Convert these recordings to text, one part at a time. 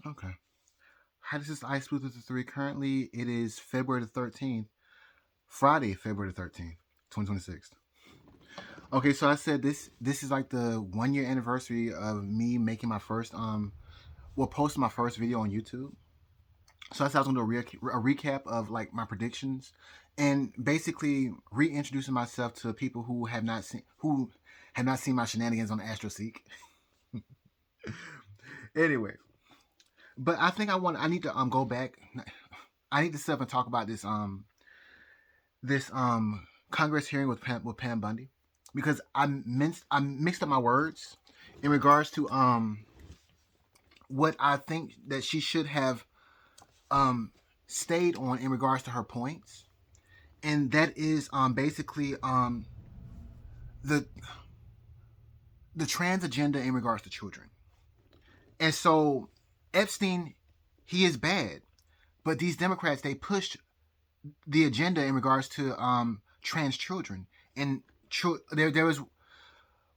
Okay. Hi, this is Ice Blue 3. Currently, it is February the 13th, Friday, February the 13th, 2026. Okay, so I said this is like the 1 year anniversary of me making my first posting my first video on YouTube. So I said I was gonna do a recap of like my predictions and basically reintroducing myself to people who have not seen my shenanigans on Astroseek. Anyway, but I think I need to go back. I need to sit up and talk about this Congress hearing with Pam Bundy because I mixed up my words in regards to what I think that she should have um stayed on in regards to her points, and that is basically the the trans agenda in regards to children. And so Epstein, he is bad, but these Democrats, they pushed the agenda in regards to trans children. And there was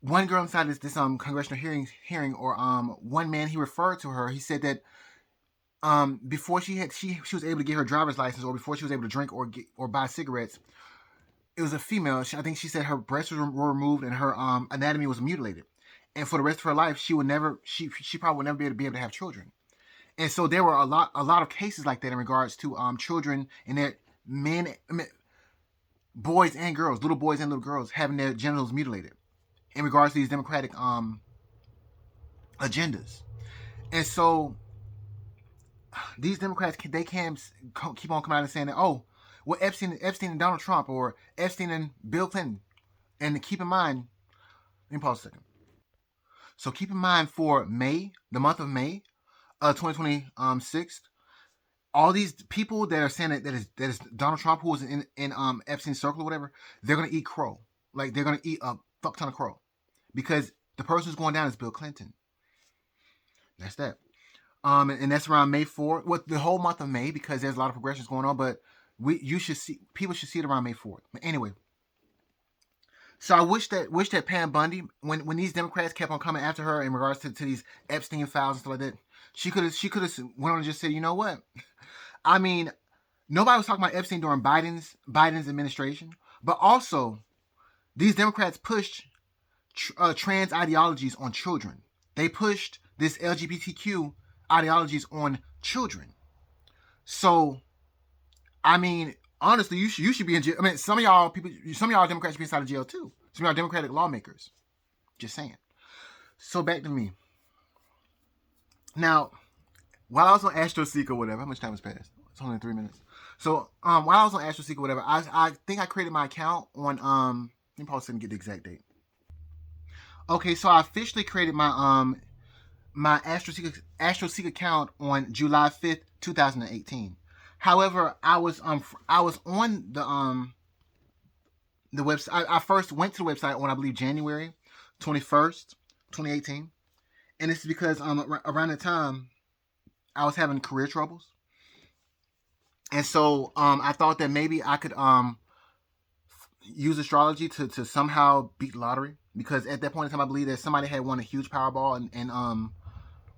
one girl inside this congressional hearing, or one man, he referred to her. He said that before she was able to get her driver's license, or before she was able to drink or buy cigarettes, it was a female. I think she said her breasts were removed and her anatomy was mutilated, and for the rest of her life she probably would never be able to have children. And so there were a lot of cases like that in regards to children and their boys and girls, little boys and little girls, having their genitals mutilated in regards to these democratic agendas. And so these Democrats, they can't keep on coming out and saying that, oh, well, Epstein and Donald Trump, or Epstein and Bill Clinton. And keep in mind, let me pause a second. So keep in mind, for May, the month of May, 2026, all these people that are saying that is Donald Trump, who was in Epstein's circle or whatever, they're gonna eat crow. Like, they're gonna eat a fuck ton of crow, because the person who's going down is Bill Clinton. That's that. And that's around May 4th. Well, the whole month of May, because there's a lot of progressions going on. But people should see it around May 4th. But anyway, so I wish that Pam Bundy, when these Democrats kept on coming after her in regards to these Epstein files and stuff like that, she could have went on and just said, you know what? I mean, nobody was talking about Epstein during Biden's administration, but also these Democrats pushed trans ideologies on children. They pushed this LGBTQ ideologies on children. So, I mean, honestly, you should be in jail. I mean, some of y'all Democrats should be inside of jail too. Some of y'all Democratic lawmakers. Just saying. So back to me. Now, while I was on AstroSeek or whatever, how much time has passed? It's only 3 minutes. So, while I was on AstroSeek or whatever, I think I created my account on let me pause and get the exact date. Okay, so I officially created my AstroSeek account on July 5th, 2018. However, I was on the website. I first went to the website on, I believe, January 21st, 2018, and this is because around the time I was having career troubles, and so I thought that maybe I could use astrology to somehow beat the lottery, because at that point in time I believe that somebody had won a huge Powerball, and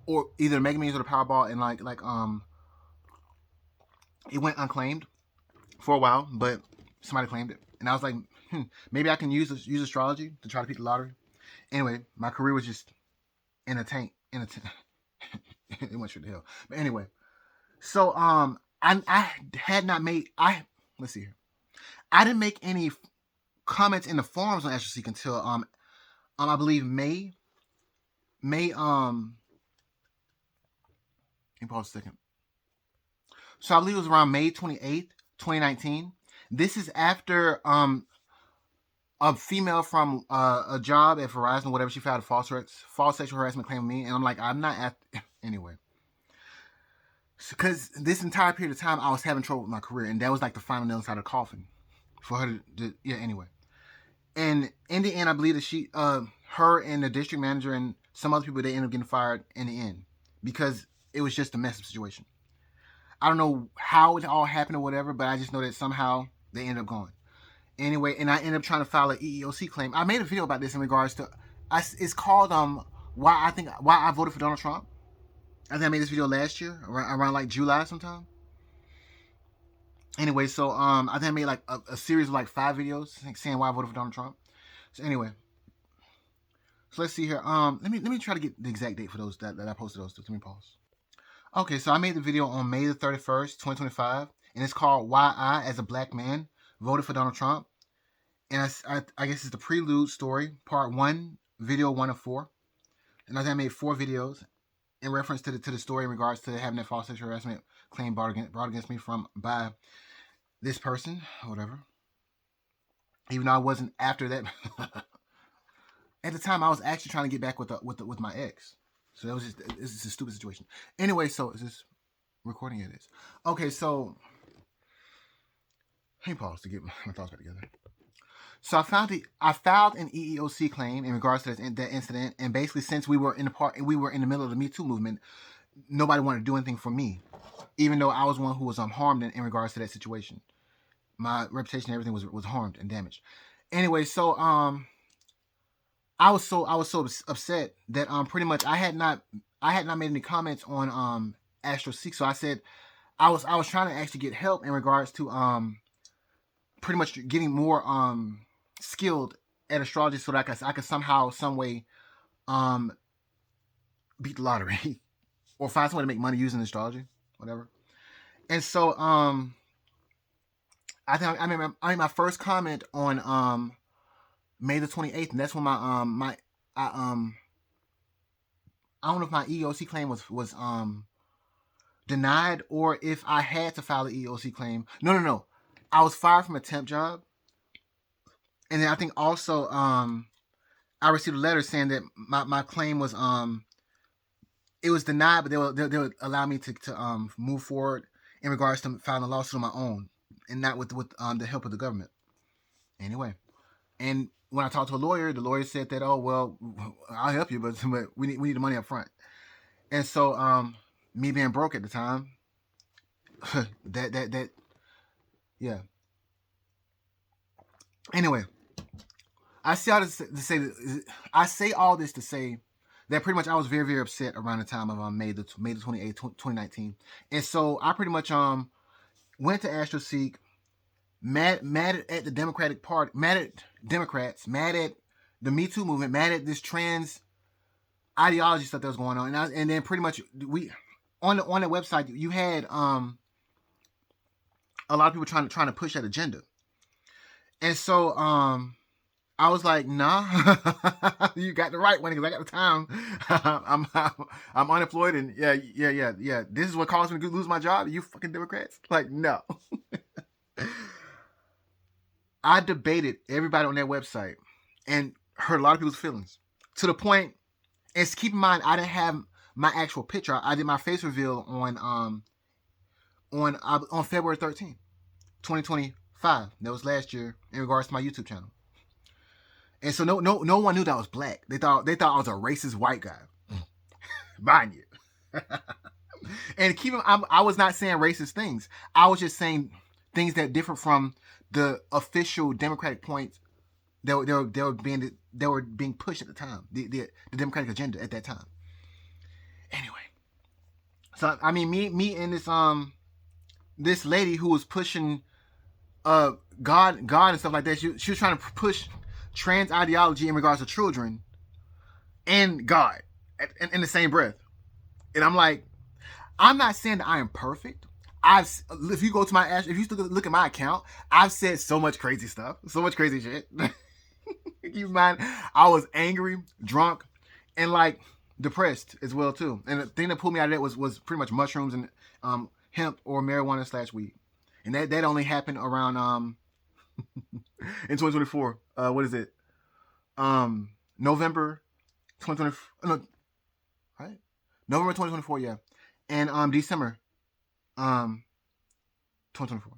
or either Mega Millions or the Powerball, and it went unclaimed for a while, but somebody claimed it, and I was like, maybe I can use astrology to try to beat the lottery. Anyway, my career was just in a tank. It went straight to hell. But anyway, so I had not made let's see here. I didn't make any comments in the forums on AstroSeek until I believe May let me pause a second. So I believe it was around May 28th, 2019. This is after a female from a job at Verizon, whatever, she filed a false sexual harassment claim with me, and I'm like, I'm not at anyway. Because this entire period of time I was having trouble with my career, and that was like the final nail inside of the coffin for her to yeah. Anyway, and in the end, I believe that her and the district manager and some other people, they ended up getting fired in the end, because it was just a messed up situation. I don't know how it all happened or whatever, but I just know that somehow they ended up going. Anyway, and I ended up trying to file an EEOC claim. I made a video about this in regards to, it's called why I voted for Donald Trump. I think I made this video last year, around like July sometime. Anyway, so I think I made like a series of like 5 videos saying why I voted for Donald Trump. So anyway, so let's see here. Let me try to get the exact date for those that I posted those to. Let me pause. Okay, so I made the video on May the 31st, 2025, and it's called Why I, as a Black Man, Voted for Donald Trump. And I guess it's the prelude story, part 1, video 1 of 4. And I think I made 4 videos in reference to the story in regards to having that false sexual harassment claim brought against me by this person, or whatever. Even though I wasn't after that. At the time, I was actually trying to get back with my ex. So it's just a stupid situation. Anyway, so is this recording? It is. Okay, so let me pause to get my thoughts back together. So I filed an EEOC claim in regards to that incident, and basically since we were in the middle of the Me Too movement, nobody wanted to do anything for me, even though I was one who was harmed in regards to that situation. My reputation and everything was harmed and damaged. Anyway, so I was so upset that pretty much I had not made any comments on Astrology. So I said I was trying to actually get help in regards to pretty much getting more skilled at astrology so that I could somehow, some way beat the lottery or find some way to make money using astrology, whatever. And so I think I made my first comment on May the 28th, and that's when I don't know if my EEOC claim was denied or if I had to file an EEOC claim. No. I was fired from a temp job, and then I think also I received a letter saying that my claim was it was denied, but they would allow me to move forward in regards to filing a lawsuit on my own and not with the help of the government. Anyway, and when I talked to a lawyer, the lawyer said that, oh well, I'll help you, but we need the money up front. And so me being broke at the time, that yeah. Anyway, I say all this to say that pretty much I was very, very upset around the time of May the 28th, 2019, and so I pretty much went to AstroSeek, mad at the Democratic Party, mad at Democrats, mad at the Me Too movement, mad at this trans ideology stuff that was going on, and then pretty much we on the website you had a lot of people trying to push that agenda, and so I was like, nah, you got the right one because I got the time. I'm unemployed and yeah. This is what caused me to lose my job. You fucking Democrats, like no. I debated everybody on that website and hurt a lot of people's feelings to the point. And keep in mind, I didn't have my actual picture. I did my face reveal on February 13th, 2025. That was last year in regards to my YouTube channel. And so no one knew that I was black. They thought I was a racist white guy. Mind you. And I was not saying racist things. I was just saying things that differ from the official Democratic points that were being pushed at the time. The Democratic agenda at that time. Anyway. So I mean me and this lady who was pushing God and stuff like that, she was trying to push trans ideology in regards to children and God in the same breath. And I'm like, I'm not saying that I am perfect. If you look at my account, I've said so much crazy stuff, so much crazy shit. You mind? I was angry, drunk, and like depressed as well too. And the thing that pulled me out of that was pretty much mushrooms and hemp or marijuana / weed. And that only happened around in 2024. What is it? November 2024. No, right? November 2024. Yeah, and December 2024.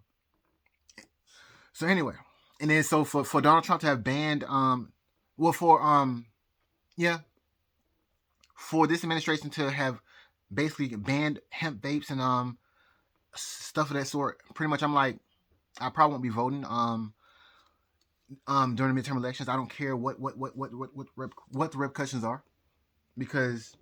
So anyway, and then so for Donald Trump to have banned for this administration to have basically banned hemp vapes and stuff of that sort. Pretty much, I'm like, I probably won't be voting during the midterm elections. I don't care what the repercussions are, because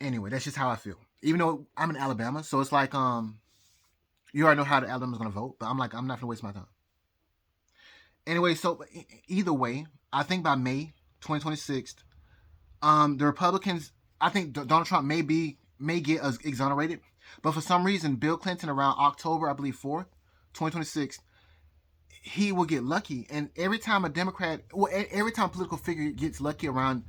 Anyway, that's just how I feel. Even though I'm in Alabama, so it's like you already know how the Alabama's gonna vote, but I'm like, I'm not gonna waste my time. Anyway, so either way, I think by May 2026, the Republicans, I think Donald Trump may get exonerated, but for some reason, Bill Clinton around October, I believe 4th, 2026, he will get lucky. And every time a Democrat, well, every time a political figure gets lucky around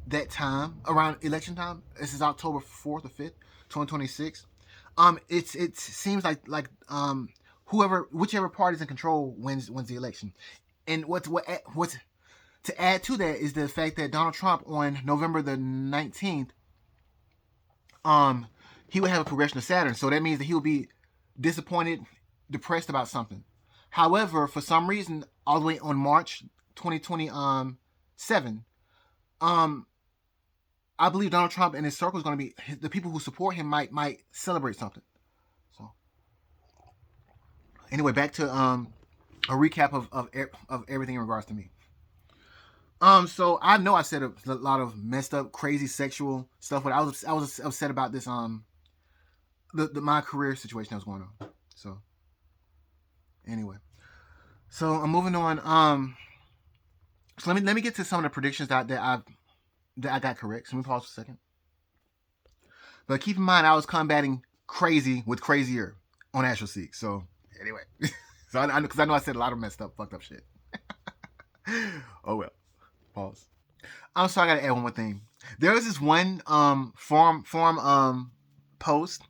that time, around election time, this is October 4th or 5th, 2026. It seems like whichever party's in control wins the election. And what's to add to that is the fact that Donald Trump on November the 19th, he would have a progression of Saturn. So that means that he will be disappointed, depressed about something. However, for some reason, all the way on March 2027, I believe Donald Trump and his circle is going to be the people who support him might celebrate something. So anyway, back to a recap of everything in regards to me. So I know I said a lot of messed up, crazy sexual stuff, but I was upset about this my career situation that was going on. So anyway, so I'm moving on. So let me get to some of the predictions that I got correct. So let me pause for a second. But keep in mind, I was combating crazy with crazier on Astrology. So anyway, so because I know I said a lot of messed up, fucked up shit. Oh well. Pause. I'm sorry, I gotta add one more thing. There was this one forum post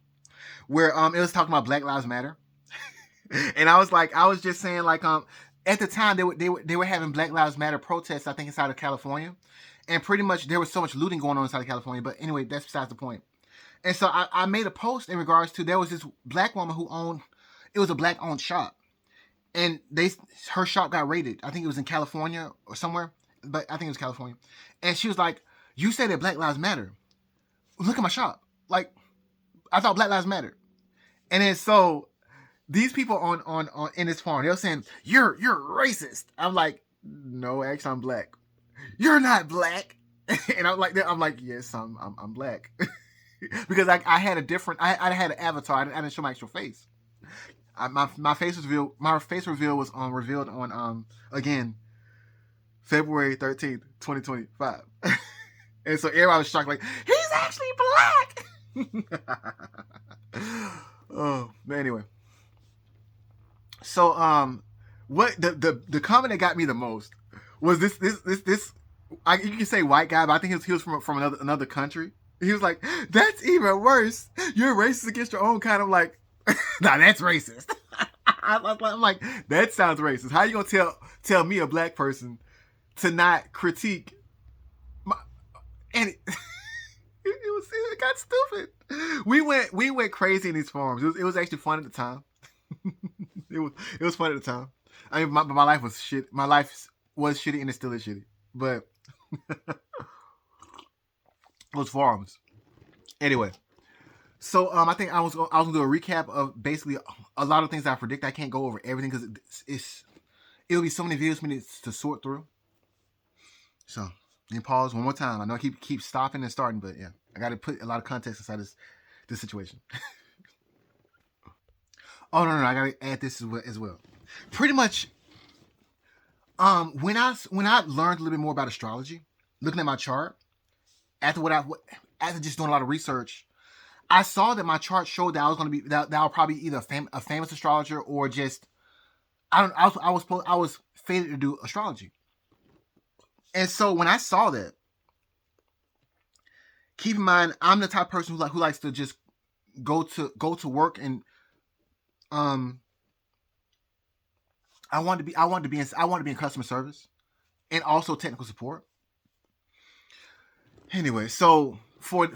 where it was talking about Black Lives Matter, and I was just saying at the time they were having Black Lives Matter protests, I think inside of California, and pretty much there was so much looting going on inside of California. But anyway, that's besides the point. And so I made a post in regards to there was this black woman who owned, it was a black owned shop, and her shop got raided. I think it was in California or somewhere. But I think it was California. And she was like, you say that Black Lives Matter. Look at my shop. Like, I thought Black Lives Matter. And then so these people on in this forum, they were saying, you're racist. I'm like, no, actually I'm black. You're not black. And I'm like, yes, I'm black. Because I had a different, I had an avatar. I didn't show my actual face. My face was revealed. My face reveal was revealed on again, February 13th, 2025. And so everybody was shocked, like, he's actually black. Oh, but anyway. So what the comment that got me the most was this you can say white guy, but I think he was from another country. He was like, that's even worse. You're racist against your own kind. I'm like, nah, that's racist. I'm like, that sounds racist. How you gonna tell me, a black person, to not critique my, and it got stupid. We went crazy in these forums. It was actually fun at the time. it was fun at the time. I mean, my life was shit. My life was shitty and it still is shitty. But those forums. Anyway, so I think I was gonna do a recap of basically a lot of things I predict. I can't go over everything because it'll be so many videos for me to sort through. So, let me pause one more time. I know I keep stopping and starting, but yeah, I got to put a lot of context inside this situation. Oh no, I got to add this as well. Pretty much, when I learned a little bit more about astrology, looking at my chart, after just doing a lot of research, I saw that my chart showed that I was going to be that I was probably either a famous astrologer or just I was fated to do astrology. And so when I saw that, keep in mind I'm the type of person who likes to just go to work and I want to be in customer service and also technical support. Anyway, so for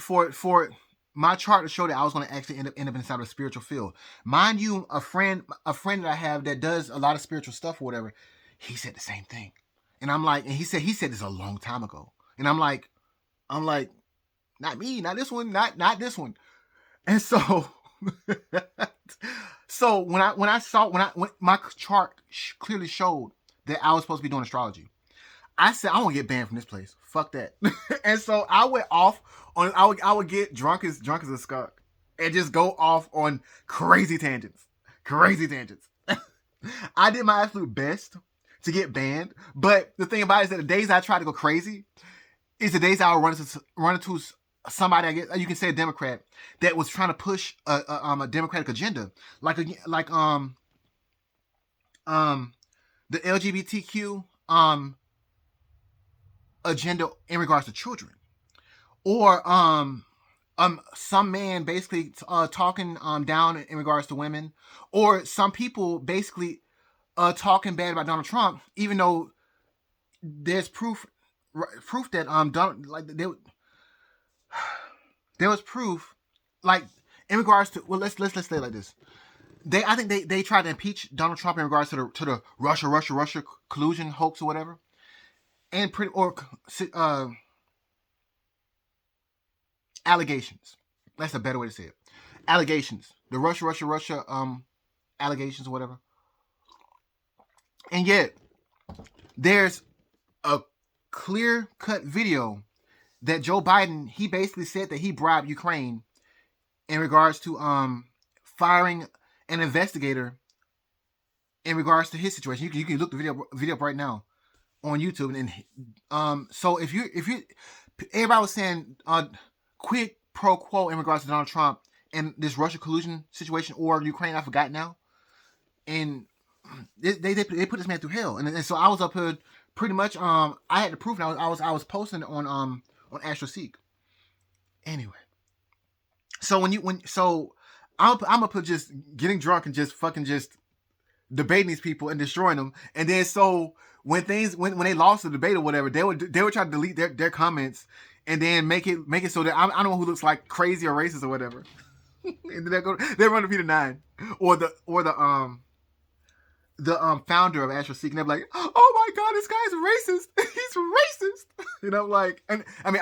my chart to show that I was going to actually end up inside of a spiritual field. Mind you, a friend that I have that does a lot of spiritual stuff or whatever, he said the same thing. And I'm like, and he said this a long time ago. And I'm like, not me, not this one, not this one. And so, so when my chart clearly showed that I was supposed to be doing astrology, I said I want to get banned from this place. Fuck that. And so I went off on. I would get drunk as a skunk and just go off on crazy tangents. Crazy tangents. I did my absolute best to get banned, but the thing about it is that the days I try to go crazy is the days I would run into somebody, I guess you can say a Democrat, that was trying to push a Democratic agenda, like the LGBTQ agenda in regards to children, or some man basically talking down in regards to women, or some people basically talking bad about Donald Trump, even though there's proof that Donald, like there was proof, like in regards to, well, let's say it like this. I think they tried to impeach Donald Trump in regards to the Russia collusion hoax or whatever, and allegations. That's a better way to say it. Allegations. The Russia allegations or whatever. And yet there's a clear-cut video that Joe Biden, he basically said that he bribed Ukraine in regards to firing an investigator in regards to his situation. You can look the video up right now on YouTube, and so if you everybody was saying quid pro quo in regards to Donald Trump and this Russia collusion situation, or Ukraine, I forgot now, and they put this man through hell, and so I was up here pretty much. I had the proof, and I was posting on Astrology. Anyway, so I'm up here just getting drunk and just fucking just debating these people and destroying them, and then so when they lost the debate or whatever, they would try to delete their comments and then make it so that I don't know who looks like crazy or racist or whatever. And then they run to Peter 9 or the founder of Astrology, and they're like, "Oh my God, this guy's racist. He's racist." And I'm like, and I mean,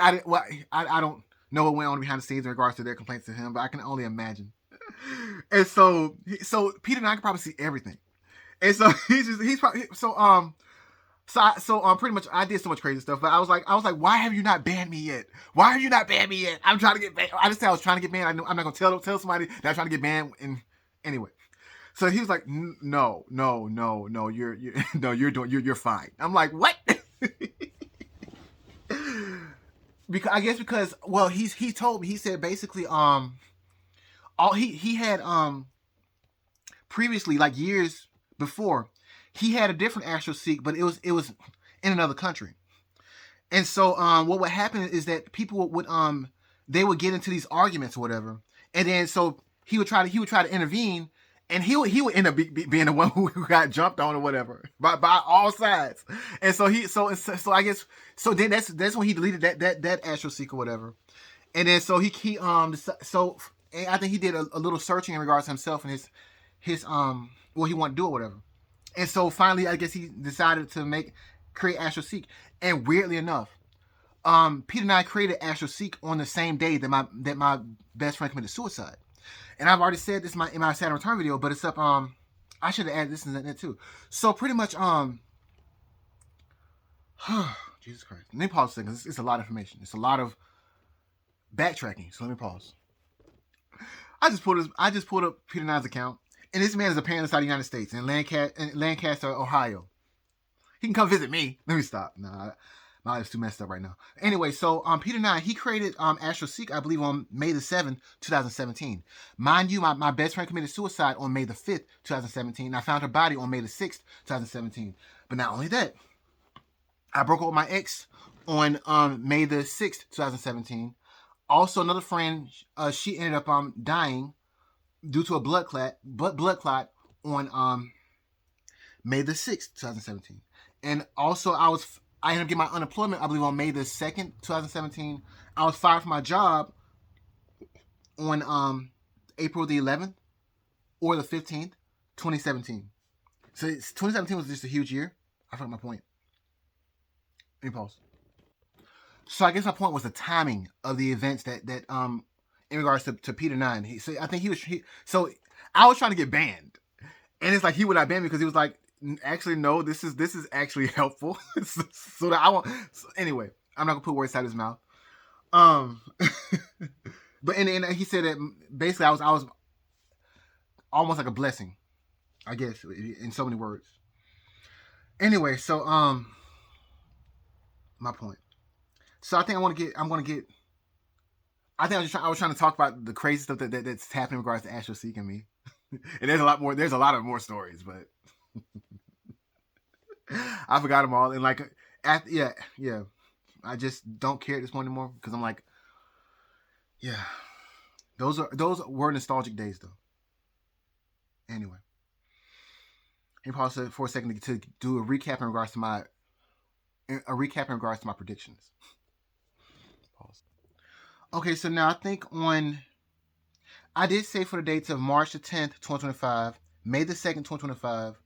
I don't know what went on behind the scenes in regards to their complaints to him, but I can only imagine. And so Peter 9 can probably see everything, and so he's probably so pretty much I did so much crazy stuff, but I was like, why have you not banned me yet? Why have you not banned me yet? I'm trying to get banned. I just said I was trying to get banned. I'm not gonna tell somebody that I'm trying to get banned. And anyway, so he was like, no, you're fine. I'm like, what? Because well, he told me, he said basically he had previously, like years before, he had a different astral seek, but it was in another country. And so what would happen is that people would they would get into these arguments or whatever, and then so he would try to intervene, and he would end up being the one who got jumped on or whatever by all sides. And so I guess so then that's when he deleted that astral seek or whatever. And then so so and I think he did a little searching in regards to himself and his what he wanted to do or whatever. And so finally, I guess he decided to create Astro Seek. And weirdly enough, Peter and I created Astro Seek on the same day that my best friend committed suicide. And I've already said this in my Saturn Return video, but it's up. I should have added this in that too. So pretty much, Jesus Christ. Let me pause a second. It's a lot of information. It's a lot of backtracking. So let me pause. I just pulled up Peter Nine's account. And this man is a parent inside the United States in Lancaster, Ohio. He can come visit me. Let me stop. Nah, my life's too messed up right now. Anyway, so Peter Nine, he created Astro Seek, I believe, on May the 7th, 2017. Mind you, my best friend committed suicide on May the 5th, 2017. And I found her body on May the 6th, 2017. But not only that, I broke up with my ex on May the 6th, 2017. Also, another friend, she ended up dying due to a blood clot on May the 6th, 2017. And also I ended up getting my unemployment, I believe, on May the 2nd, 2017. I was fired from my job on April the 11th or the 15th, 2017. So 2017 was just a huge year. I forgot my point. Let me pause. So I guess my point was the timing of the events that in regards to Peter Nine. So I think so I was trying to get banned. And it's like he would not ban me because he was like, Actually, no. This is actually helpful. So that I won't. So anyway, I'm not gonna put words out of his mouth. Um, but and he said that basically I was almost like a blessing, I guess, in so many words. Anyway, so my point. So I think I'm gonna get. I think I was trying to talk about the crazy stuff that's happening in regards to Astro seeking me, and there's a lot more. There's a lot of more stories, but I forgot them all. And like, yeah, I just don't care at this point anymore because I'm like, yeah, those were nostalgic days though. Anyway, he paused for a second to do a recap in regards to my predictions. Pause. Okay, so now I think I did say for the dates of March the 10th, 2025, May the 2nd, 2025,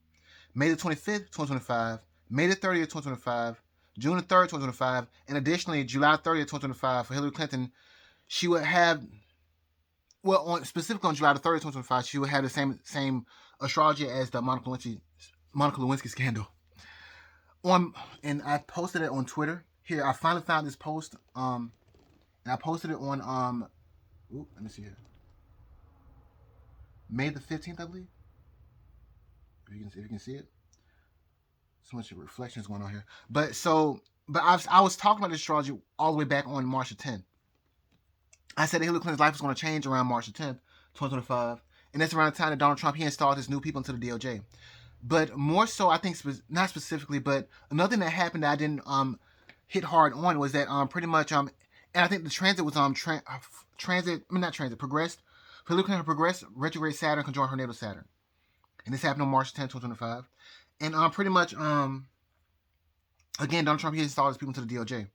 May the 25th, 2025, May the 30th, 2025, June the 3rd, 2025, and additionally July 30th, 2025 for Hillary Clinton. She would have, well, specifically on July the 30th, 2025, she would have the same astrology as the Monica Lewinsky scandal. And I posted it on Twitter. Here, I finally found this post. And I posted it on let me see here. May the 15th, I believe. If you can see it. So much reflections going on here. But I was talking about astrology all the way back on March the 10th. I said that Hillary Clinton's life was going to change around March the 10th, 2025. And that's around the time that Donald Trump, he installed his new people into the DOJ. But more so, I think, not specifically, but another thing that happened that I didn't hit hard on was that pretty much, and I think the transit was progressed. Hillary Clinton progressed retrograde Saturn conjoined her natal Saturn. And this happened on March 10th, 2025. And pretty much, again, Donald Trump, he installed his people into the DOJ.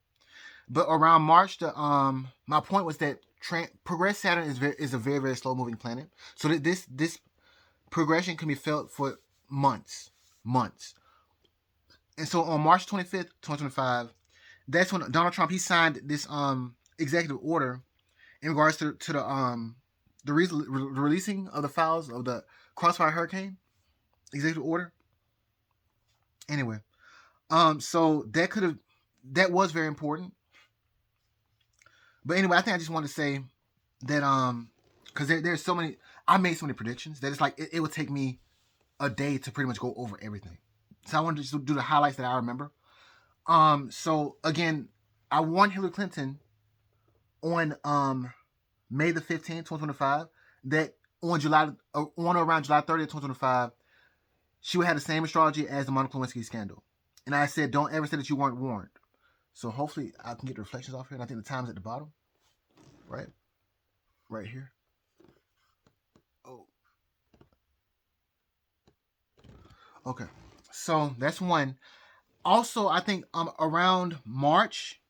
But around March, my point was that progressed Saturn is a very, very slow moving planet. So that this progression can be felt for months. And so on March 25th, 2025, that's when Donald Trump, he signed this executive order in regards to the releasing of the files of the Crossfire Hurricane executive order. Anyway, so that was very important. But anyway, I think I just want to say that because there's so many, I made so many predictions that it's like it would take me a day to pretty much go over everything. So I wanted to just do the highlights that I remember. So again, I won Hillary Clinton on May the 15th, 2025. That on around July 30th, 2025, she would have the same astrology as the Monica Lewinsky scandal. And I said, don't ever say that you weren't warned. So hopefully I can get the reflections off here. And I think the time's at the bottom. Right here. Oh. Okay. So that's one. Also, I think around March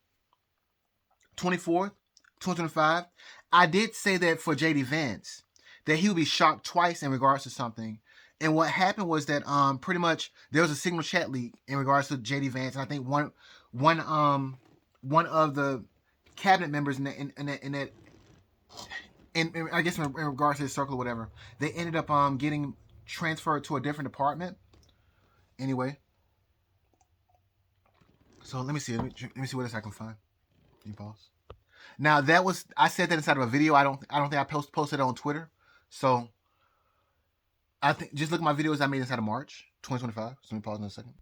24th, 2025, I did say that for J.D. Vance, that he would be shocked twice in regards to something. And what happened was that pretty much there was a signal chat leak in regards to J.D. Vance. And I think one of the cabinet members in I guess in regards to his circle or whatever, they ended up getting transferred to a different department. Anyway, so let me see what else I can find. Can you pause? Now I said that inside of a video. I don't think I posted it on Twitter. So I think just look at my videos I made inside of March 2025. So let me pause in a second.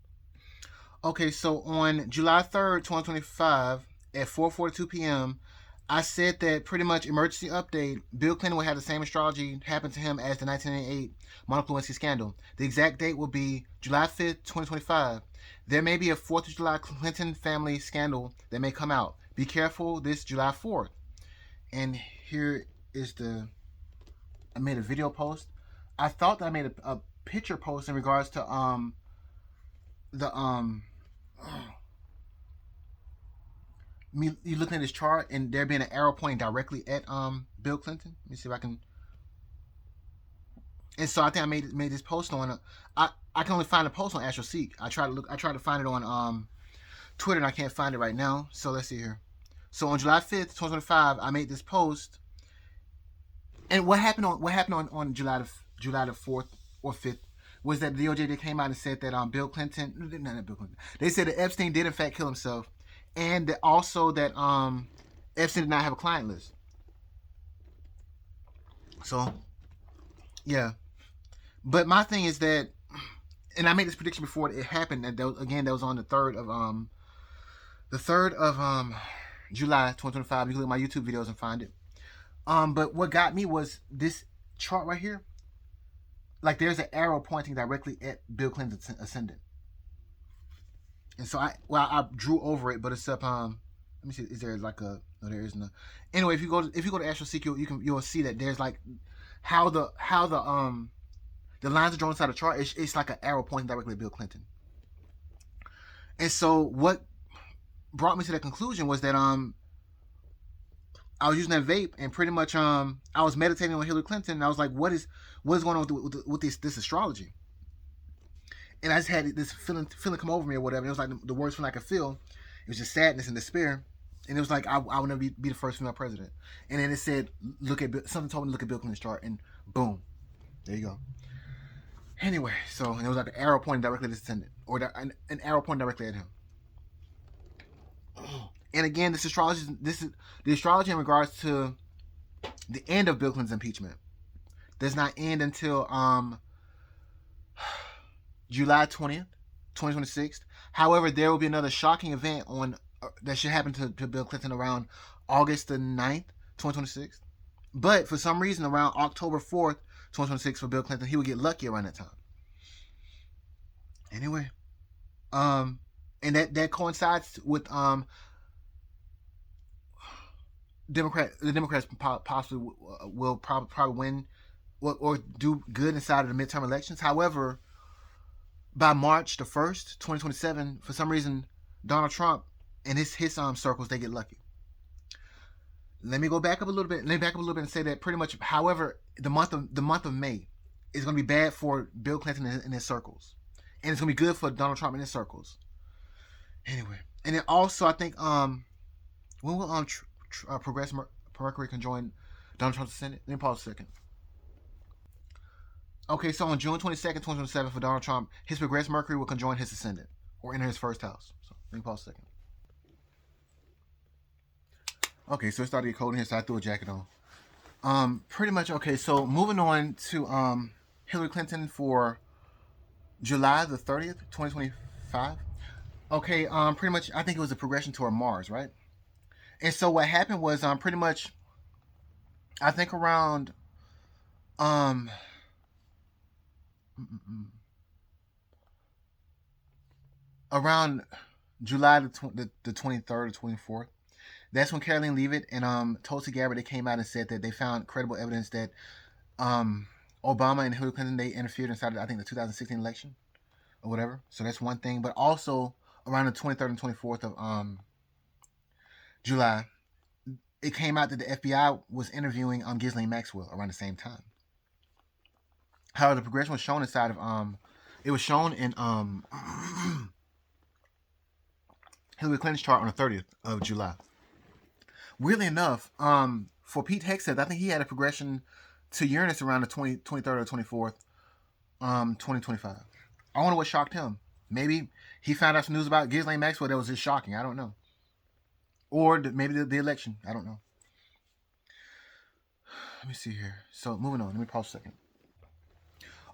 Okay, so on July 3rd, 2025 at 4:42 p.m., I said that pretty much emergency update, Bill Clinton will have the same astrology happen to him as the 1988 Monica Lewinsky scandal. The exact date will be July 5th, 2025. There may be a 4th of July Clinton family scandal that may come out. Be careful this July 4th. And here is I made a video post. I thought that I made a picture post in regards to me you looking at this chart and there being an arrow pointing directly at Bill Clinton. Let me see if I can. And so I think I made this post on I can only find a post on Astrology. I tried to find it on Twitter and I can't find it right now. So let's see here. So on July 5th, 2025, I made this post. And what happened on July the 4th or 5th was that the DOJ that came out and said that Bill Clinton, not Bill Clinton, they said that Epstein did in fact kill himself, and that also that Epstein did not have a client list. So yeah, but my thing is that, and I made this prediction before it happened. That was on the third of July 2025. You can look at my YouTube videos and find it. But what got me was this chart right here. Like there's an arrow pointing directly at Bill Clinton's ascendant, and so I drew over it, but it's up. Let me see. Is there like a? No, there isn't. Anyway, if you go to AstroSeek, you'll see that there's like how the lines are drawn inside the chart. It's like an arrow pointing directly at Bill Clinton. And so what brought me to that conclusion was that I was using that vape, and pretty much I was meditating on Hillary Clinton, and I was like, what is going on with this astrology? And I just had this feeling come over me or whatever. It was like the worst feeling I could feel. It was just sadness and despair. And it was like I would never be the first female president. And then it said, something told me to look at Bill Clinton's chart, and boom, there you go. Anyway, so and it was like an arrow pointing directly at his ascendant, or an arrow pointing directly at him. And again, this is the astrology in regards to the end of Bill Clinton's impeachment does not end until July 20th, 2026. However, there will be another shocking event that should happen to Bill Clinton around August the 9th, 2026. But for some reason, around October 4th, 2026 for Bill Clinton, he would get lucky around that time. Anyway, and that coincides with the Democrats possibly will probably win or do good inside of the midterm elections. However, by March the 1st, 2027, for some reason, Donald Trump and his circles, they get lucky. Let me back up a little bit and say that pretty much, however, the month of May is going to be bad for Bill Clinton and his circles, and it's going to be good for Donald Trump and his circles. Anyway, and then also I think when will Progressive Mercury conjoin Donald Trump's Senate? Let me pause a second. Okay, so on June 22nd, 2027 for Donald Trump, his Progressive Mercury will conjoin his ascendant or enter his first house. So let me pause a second. Okay, so it started to get cold in here, so I threw a jacket on. Pretty much, okay, so moving on to Hillary Clinton for July the 30th, 2025. Okay, pretty much, I think it was a progression toward Mars, right? And so what happened was pretty much, I think around around July the 23rd or 24th, that's when Caroline Leavitt and Tulsi Gabbard, they came out and said that they found credible evidence that Obama and Hillary Clinton, they interfered inside of, I think, the 2016 election or whatever. So that's one thing. But also around the 23rd and 24th of July, it came out that the FBI was interviewing Ghislaine Maxwell around the same time. However, the progression was shown inside of it was shown in Hillary Clinton's chart on the 30th of July. Weirdly enough, for Pete Hegseth, I think he had a progression to Uranus around the 23rd or 24th, 2025. I wonder what shocked him. Maybe he found out some news about Ghislaine Maxwell that was just shocking. I don't know. Or maybe the election. I don't know. Let me see here. So moving on. Let me pause a second.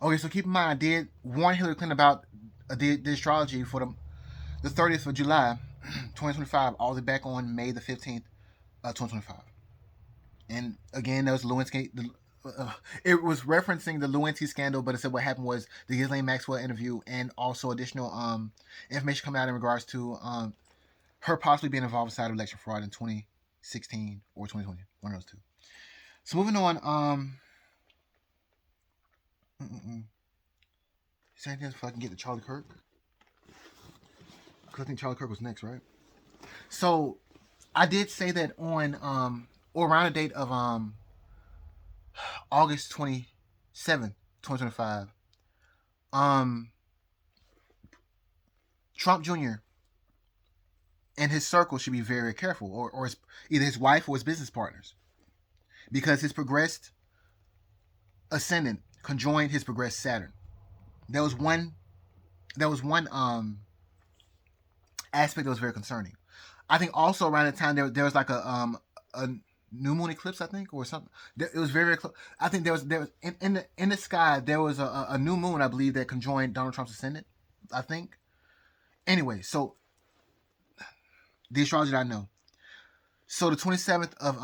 Okay, so keep in mind, I did warn Hillary Clinton about the astrology for the 30th of July, 2025, all the way back on May the 15th, 2025. And again, there was Lewinsky. It was referencing the Lewinsky scandal, but it said what happened was the Ghislaine Maxwell interview and also additional information coming out in regards to her possibly being involved inside of election fraud in 2016 or 2020, one of those two. So moving on, is there anything else if I can get to Charlie Kirk? Because I think Charlie Kirk was next, right? So I did say that on or around the date of August 27th, 2025, Trump Jr. and his circle should be very, very careful, or either his wife or his business partners, because his progressed ascendant conjoined his progressed Saturn. there was one aspect that was very concerning. I think also around the time there was like a new moon eclipse, I think, or something. It was very, very close. I think there was in the sky there was a new moon, I believe, that conjoined Donald Trump's ascendant, I think. Anyway, so the astrology that I know. So the 27th of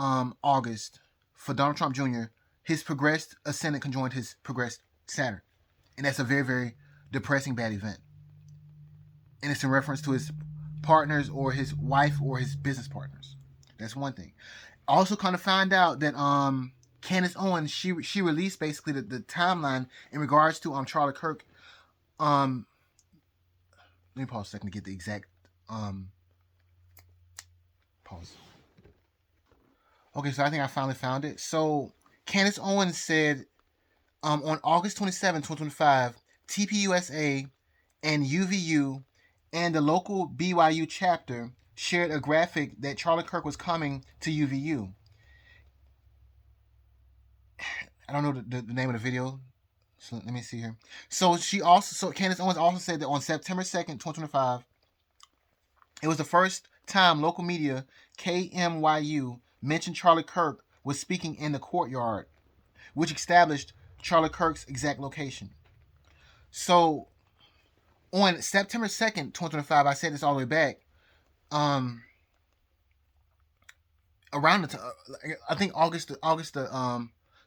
August for Donald Trump Jr., his progressed ascendant conjoined his progressed Saturn, and that's a very, very depressing bad event. And it's in reference to his partners or his wife or his business partners. That's one thing. Also, kind of find out that Candace Owens she released basically the timeline in regards to Charlie Kirk. Let me pause a second to get the exact pause. Okay, so I think I finally found it. So Candace Owens said on August 27, 2025, TPUSA and UVU and the local BYU chapter shared a graphic that Charlie Kirk was coming to UVU. I don't know the name of the video, so let me see here. So Candace Owens also said that on September 2nd, 2025, it was the first time local media KMYU mentioned Charlie Kirk was speaking in the courtyard, which established Charlie Kirk's exact location. So on September 2nd, 2025, I said this all the way back, around the I think August the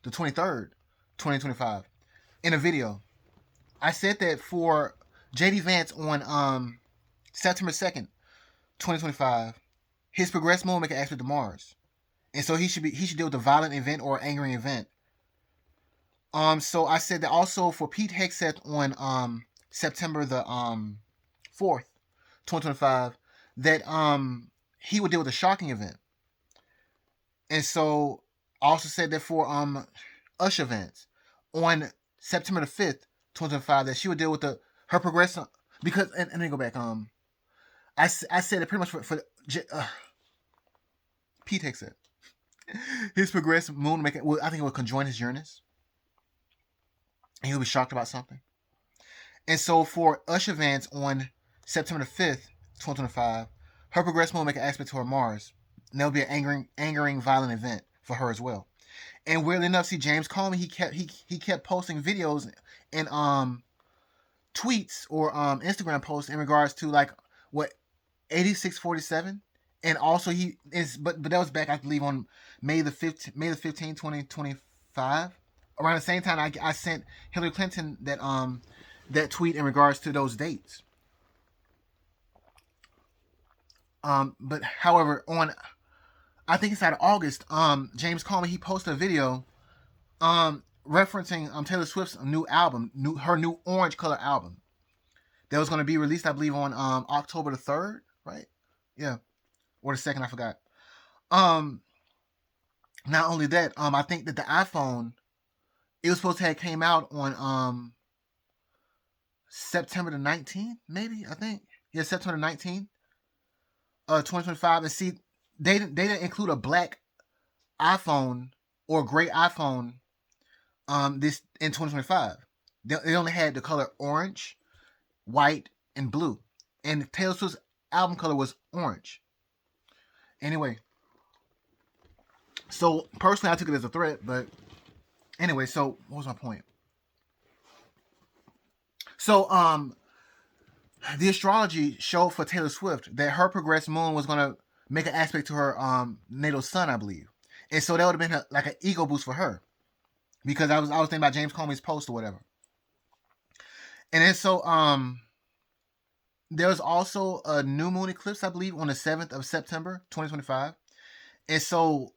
23rd, 2025, in a video, I said that for JD Vance on September 2nd, 2025, his progressed moon make an aspect to Mars, and so he should deal with a violent event or angering event. So I said that also for Pete Hegseth on September the 4th, 2025, that he would deal with a shocking event. And so I also said that for Usher Vance on September the 5th, 2025, that she would deal with her progression, because and let me go back. I said it pretty much for Pete Hegseth. His progressive moon I think it would conjoin his Uranus, and he'll be shocked about something. And so for Usher Vance on September the 5th, 2025, her progressive moon make an aspect to her Mars, and there'll be an angering, violent event for her as well. And weirdly enough, see James Comey, he kept posting videos and tweets or Instagram posts in regards to like what 8647, and also he is, but that was back I believe on May the 15th, 2025. Around the same time, I sent Hillary Clinton that tweet in regards to those dates. But however, on I think inside of August, James Comey he posted a video referencing Taylor Swift's new album, her new orange color album that was going to be released, I believe, on October the 3rd, right? Yeah, or the 2nd, I forgot. Not only that, I think that the iPhone, it was supposed to have came out on September the 19th, maybe, I think. Yeah, September the 19th, 2025. And see, they didn't include a black iPhone or a gray iPhone this in 2025. They only had the color orange, white, and blue. And Taylor Swift's album color was orange. Anyway, so personally I took it as a threat, but anyway, so what was my point? So the astrology showed for Taylor Swift that her progressed moon was going to make an aspect to her natal sun, I believe. And so that would have been like an ego boost for her, because I was thinking about James Comey's post or whatever. And then so there was also a new moon eclipse, I believe, on the 7th of September 2025. And so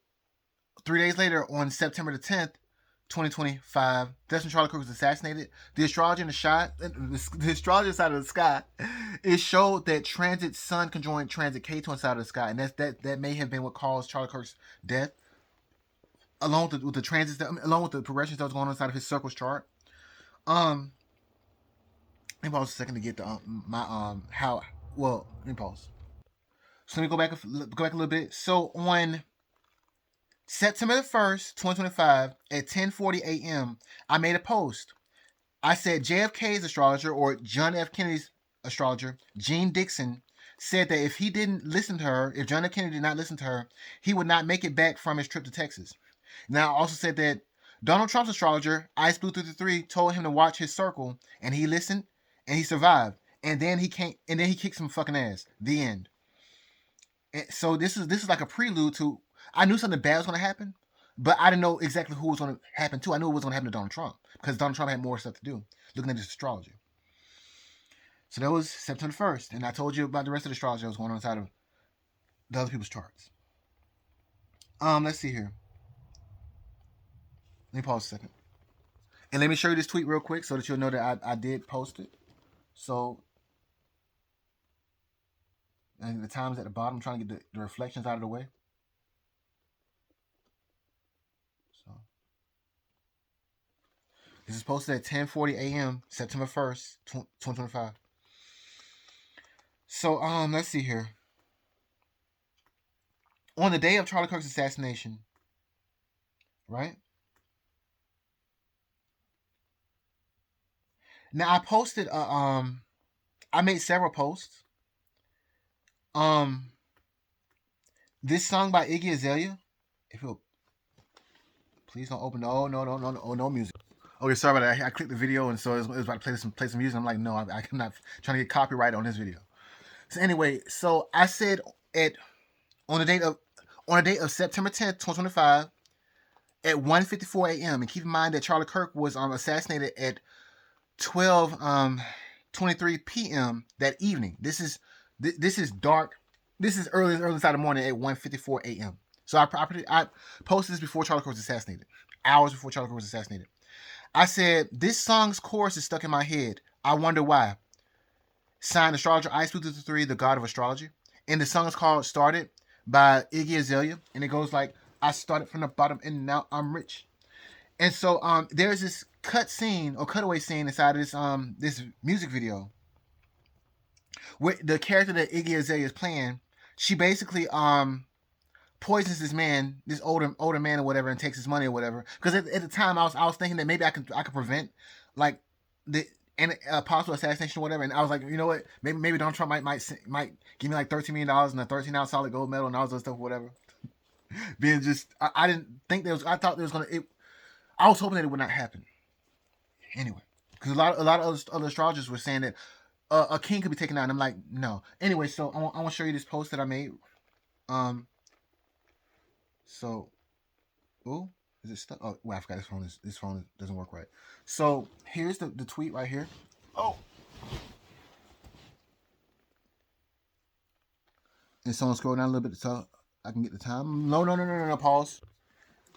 3 days later, on September the 10th, 2025, that's when Charlie Kirk was assassinated. The astrology in the astrology side of the sky, it showed that transit Sun conjoined transit K2 inside of the sky, and that may have been what caused Charlie Kirk's death, along with the transits, along with the progressions that was going on inside of his circles chart. Let me pause a second to get the how well. Let me pause. So let me go back a little bit. So on September the 1st, 2025, at 10:40 a.m., I made a post I said JFK's astrologer, or John F. Kennedy's astrologer, Gene Dixon, said that if he didn't listen to her, if John F. Kennedy did not listen to her, he would not make it back from his trip to Texas. Now, I also said that Donald Trump's astrologer, Ice Blue 33, told him to watch his circle, and he listened, and he survived. And then he can't, and then he kicked some fucking ass. The end. And so this is like a prelude to. I knew something bad was going to happen, but I didn't know exactly who was going to happen to. I knew it was going to happen to Donald Trump because Donald Trump had more stuff to do looking at his astrology. So that was September 1st, and I told you about the rest of the astrology that was going on inside of the other people's charts. Let's see here. Let me pause a second. And let me show you this tweet real quick so that you'll know that I did post it. So, and the time's at the bottom. I'm trying to get the reflections out of the way. So, this is posted at 10:40 a.m. September 1st, 2025. So, let's see here. On the day of Charlie Kirk's assassination, right? Now I posted I made several posts. This song by Iggy Azalea. If you'll please don't open. No music. Okay, sorry about that. I clicked the video and so it was about to play some music. I'm like, no, I'm not trying to get copyright on this video. So anyway, so I said on the date of September 10th, 2025, at 1:54 a.m. And keep in mind that Charlie Kirk was assassinated at 12:23 p.m. that evening. This is dark. This is early side of the morning at 1:54 a.m. So I posted this before Charlie Kirk was assassinated, hours before Charlie Kirk was assassinated. I said this song's chorus is stuck in my head. I wonder why. Signed, astrologer Ice Blue 3, the god of astrology, and the song is called "Started" by Iggy Azalea, and it goes like, "I started from the bottom and now I'm rich." And so there's this cutaway scene inside of this music video where the character that Iggy Azalea is playing, she basically poisons this older man or whatever, and takes his money or whatever. Because at the time I was thinking that maybe I could prevent like the possible assassination or whatever. And I was like, you know what, maybe Donald Trump might give me like $13 million and a 13-ounce solid gold medal and all this stuff or whatever. Being just I didn't think there was. I thought there was gonna. I was hoping that it would not happen. Anyway, because a lot of other astrologers were saying that a king could be taken out, and I'm like, no. Anyway, so I want to show you this post that I made. So, oh, is it stuck? Oh, well, I forgot this phone doesn't work right. So here's the tweet right here. Oh. And someone scroll down a little bit so I can get the time. No, pause.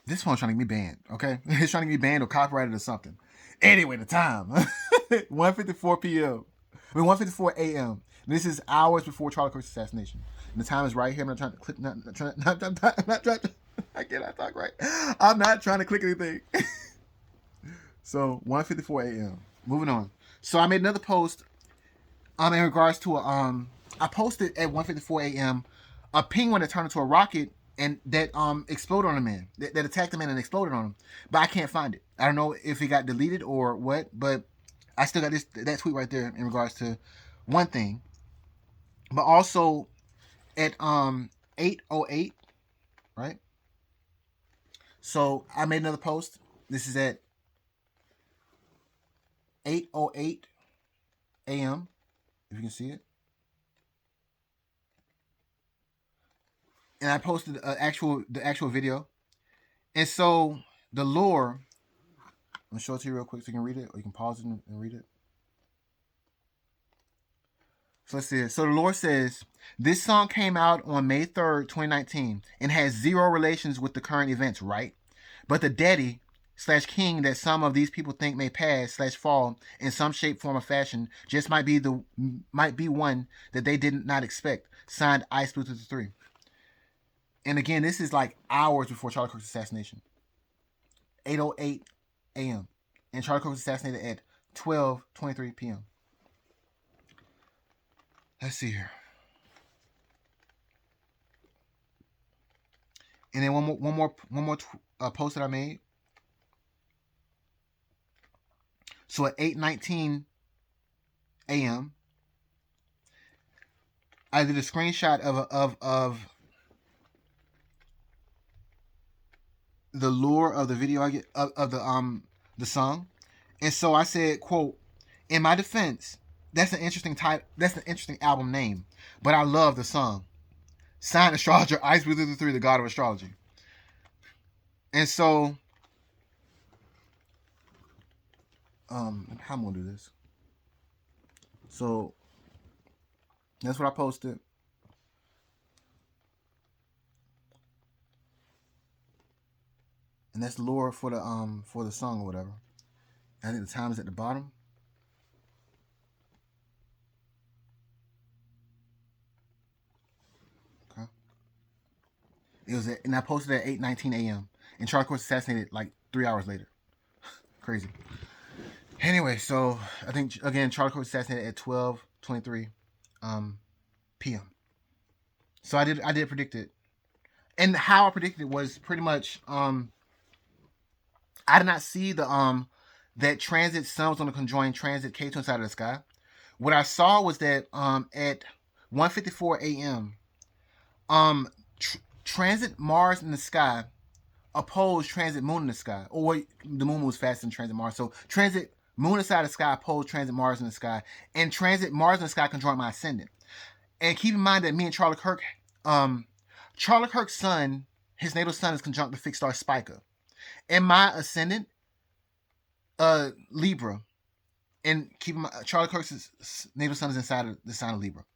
This phone's trying to get me banned, okay? It's trying to get me banned or copyrighted or something. Anyway, the time. 1:54 p.m. 1:54 a.m. This is hours before Charlie Kirk's assassination. And the time is right here. I'm not trying to click. I cannot talk right. I'm not trying to click anything. So 1:54 a.m. Moving on. So I made another post in regards to I posted at 1:54 a.m. a penguin that turned into a rocket and that exploded on a man, that attacked a man and exploded on him. But I can't find it. I don't know if it got deleted or what, but I still got that tweet right there in regards to one thing. But also at 8:08, right? So I made another post. This is at 8:08 a.m. if you can see it. And I posted the actual video. And so the lore, I'm gonna show it to you real quick so you can read it, or you can pause it and read it. So let's see it. So the lore says this song came out on May 3rd, 2019, and has zero relations with the current events, right? But the deity / king that some of these people think may pass / fall in some shape, form, or fashion just might be one that they did not expect. Signed, Ice Blue 3. And again, this is like hours before Charlie Kirk's assassination. 8:08 a.m. And Charlie Kirk was assassinated at 12:23 p.m. Let's see here. And then one more post that I made. So at 8:19 a.m., I did a screenshot of the lure of the video I get of the song, and so I said, "quote In my defense, that's an interesting type. That's an interesting album name, but I love the song. Signed astrologer Ice Wizard 3, the god of astrology." And so, how am I gonna do this? So that's what I posted. And that's the lore for the song or whatever. I think the time is at the bottom. Okay. It was and I posted at 8:19 a.m. And Charlie Kirk was assassinated like 3 hours later. Crazy. Anyway, so I think again Charlie Kirk was assassinated at 12:23 p.m. So I did predict it. And how I predicted it was pretty much I did not see the that transit sun was going to conjoin transit K2 inside of the sky. What I saw was that at 1:54 a.m. Transit Mars in the sky opposed transit Moon in the sky, or the Moon moves faster than transit Mars. So transit Moon inside the sky opposed transit Mars in the sky, and transit Mars in the sky conjoined my ascendant. And keep in mind that me and Charlie Kirk, Charlie Kirk's sun, his natal sun is conjunct the fixed star Spica, and my ascendant, Libra. And keep in mind, Charlie Kirk's natal sun is inside of the sign of Libra.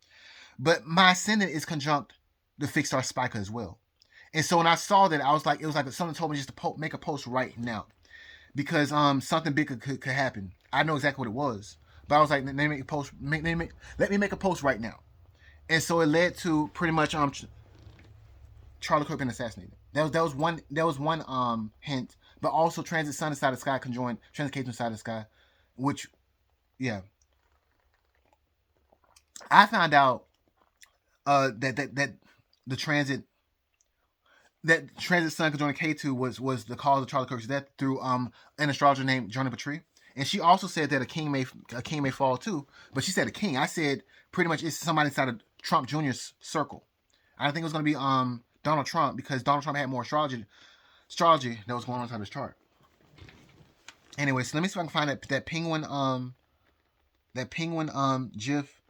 But my ascendant is conjunct the fixed star Spica as well. And so when I saw that, I was like, it was like something told me just to make a post right now. Because something big could happen. I know exactly what it was. But I was like, let me make a post. Let me make a post right now. And so it led to pretty much Charlie Kirk being assassinated. That was one hint. But also transit sun inside the sky conjoined transit K2 inside the sky, which, yeah, I found out that the transit sun conjoined K2 was the cause of Charlie Kirk's death through an astrologer named Joanna Patry. And she also said that a king may fall too, but she said a king. I said pretty much it's somebody inside of Trump Jr.'s circle. I didn't think it was going to be Donald Trump, because Donald Trump had more astrology that was going on inside his chart. Anyway, so let me see if I can find that penguin GIF.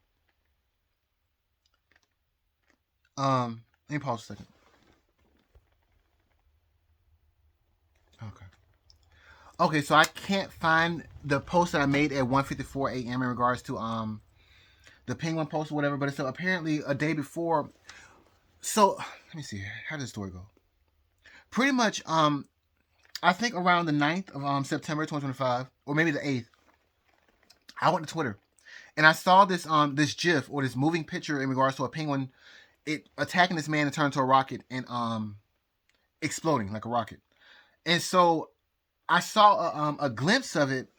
Let me pause a second. Okay, so I can't find the post that I made at 1:54 a.m. in regards to the penguin post or whatever, but it's apparently a day before. So let me see here. How does the story go? Pretty much I think around the 9th of September 2025, or maybe the 8th, I went to Twitter and I saw this this GIF, or this moving picture in regards to a penguin it attacking this man and turning into a rocket and exploding like a rocket. And so I saw a glimpse of it.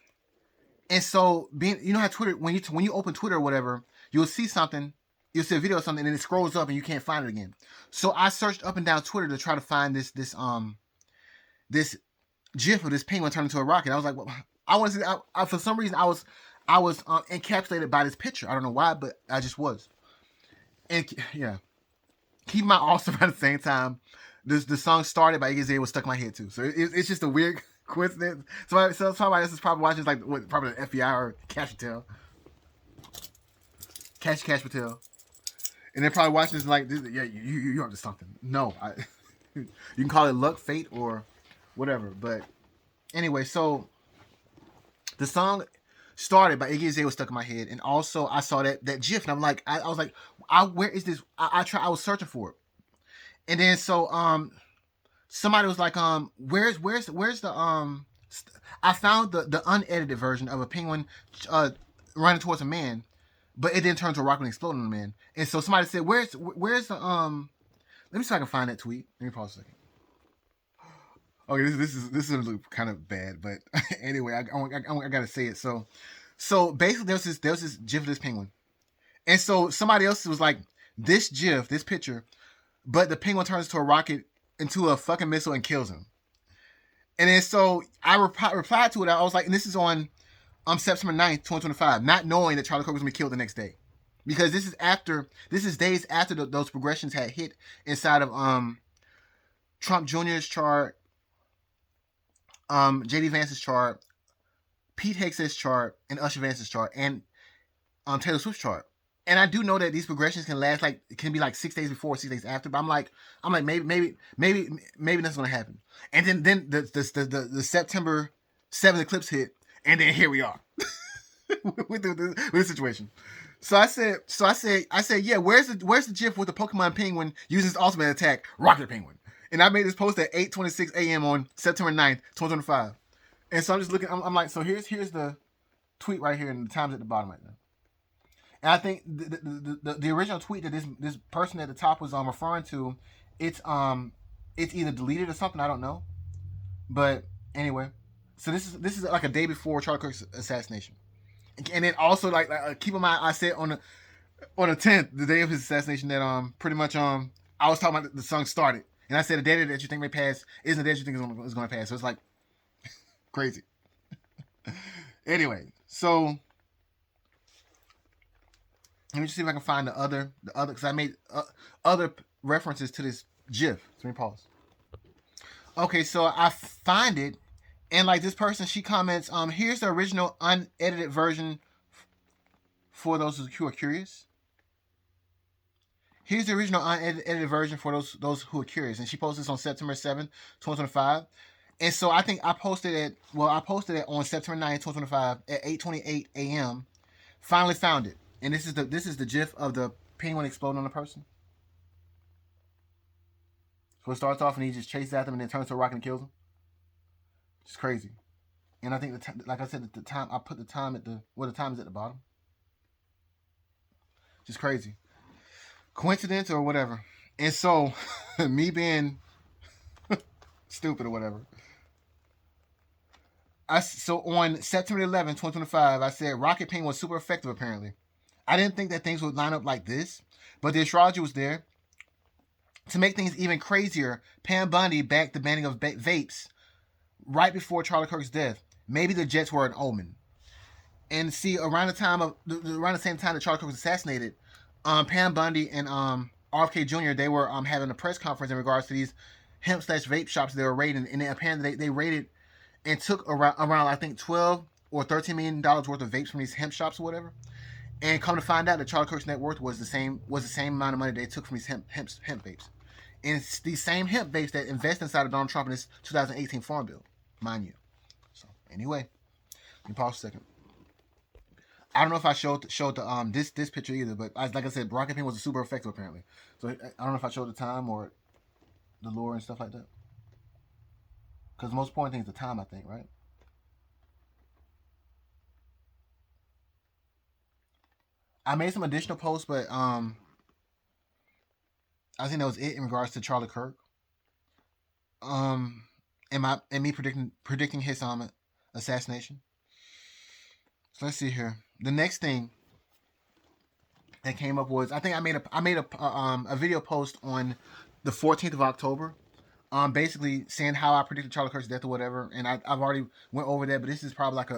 And so being, you know how Twitter, when you open Twitter or whatever, you'll see something, you'll see a video of something, and it scrolls up and you can't find it again. So I searched up and down Twitter to try to find this GIF of this penguin turning into a rocket. I was like, well, I want to see. I for some reason I was encapsulated by this picture. I don't know why, but I just was. And yeah, keep my also at the same time. The song started by Iggy Azalea was stuck in my head too. So it's just a weird coincidence. So somebody else is probably watching, like probably the FBI or Cash Patel, Cash Patel, and they're probably watching this like, yeah, you're up to something. No, you can call it luck, fate, or whatever. But anyway, so the song started by Iggy Azalea was stuck in my head, and also I saw that GIF, and I'm like, I was like, where is this? I was searching for it. And then so somebody was like where's the I found the unedited version of a penguin running towards a man, but it didn't turn to a rocket and explode on the man. And so somebody said, where's the let me see if I can find that tweet. Let me pause a second. Okay, this is gonna look kind of bad, but anyway, I gotta say it. So basically there was this GIF of this penguin. And so somebody else was like, this GIF, this picture, but the penguin turns into a rocket, into a fucking missile, and kills him. And then so I replied to it. I was like, and this is on September 9th, 2025, not knowing that Charlie Kirk was going to be killed the next day. Because this is days after those progressions had hit inside of Trump Jr.'s chart, JD Vance's chart, Pete Hegseth's chart, and Usher Vance's chart, and Taylor Swift's chart. And I do know that these progressions can last can be like 6 days before, 6 days after. But I'm like maybe that's gonna happen. And then the September 7th eclipse hit, and then here we are with this situation. So I said, yeah, where's the GIF with the Pokemon Penguin using his ultimate attack, Rocket Penguin? And I made this post at 8:26 a.m. on September 9th, 2025. And so I'm just looking. I'm like, so here's the tweet right here, and the time's at the bottom right now. And I think the original tweet that this person at the top was referring to, it's either deleted or something. I don't know. But anyway, so this is like a day before Charlie Kirk's assassination. And then also like keep in mind, I said on the 10th, the day of his assassination, that pretty much I was talking about the song started, and I said the day that you think may pass isn't the day you think is going to pass. So it's like crazy. Anyway, so let me just see if I can find the other because I made other references to this GIF. So let me pause. Okay, so I find it, and like this person, she comments, here's the original unedited version for those who are curious. Here's the original unedited version for those who are curious, and she posted this on September 7th, 2025. And so I think I posted it on September 9th, 2025 at 8:28 a.m. Finally found it. And this is the GIF of the penguin exploding on the person. So it starts off and he just chases after them and then turns to a rocket and kills him. It's crazy. And I think like I said, the time I put the time the time is at the bottom. Just crazy. Coincidence or whatever. And so me being stupid or whatever. So on September 11th, 2025, I said Rocket Penguin was super effective apparently. I didn't think that things would line up like this, but the astrology was there. To make things even crazier, Pam Bundy backed the banning of vapes right before Charlie Kirk's death. Maybe the Jets were an omen. And see, around the same time that Charlie Kirk was assassinated, Pam Bundy and RFK Jr. they were having a press conference in regards to these hemp/vape shops they were raiding, and apparently they raided and took around I think $12 or $13 million worth of vapes from these hemp shops or whatever. And come to find out that Charlie Kirk's net worth was the same amount of money they took from these hemp vapes. And it's these same hemp vapes that invest inside of Donald Trump in this 2018 Farm Bill, mind you. So anyway, let me pause a second. I don't know if I showed the this picture either, but like I said, Rocket Penguin was super effective apparently. So I don't know if I showed the time or the lore and stuff like that. Because the most important thing is the time, I think, right? I made some additional posts, but I think that was it in regards to Charlie Kirk. And me predicting his assassination. So let's see here. The next thing that came up was I think I made a video post on the 14th of October, basically saying how I predicted Charlie Kirk's death or whatever, and I've already went over that, but this is probably like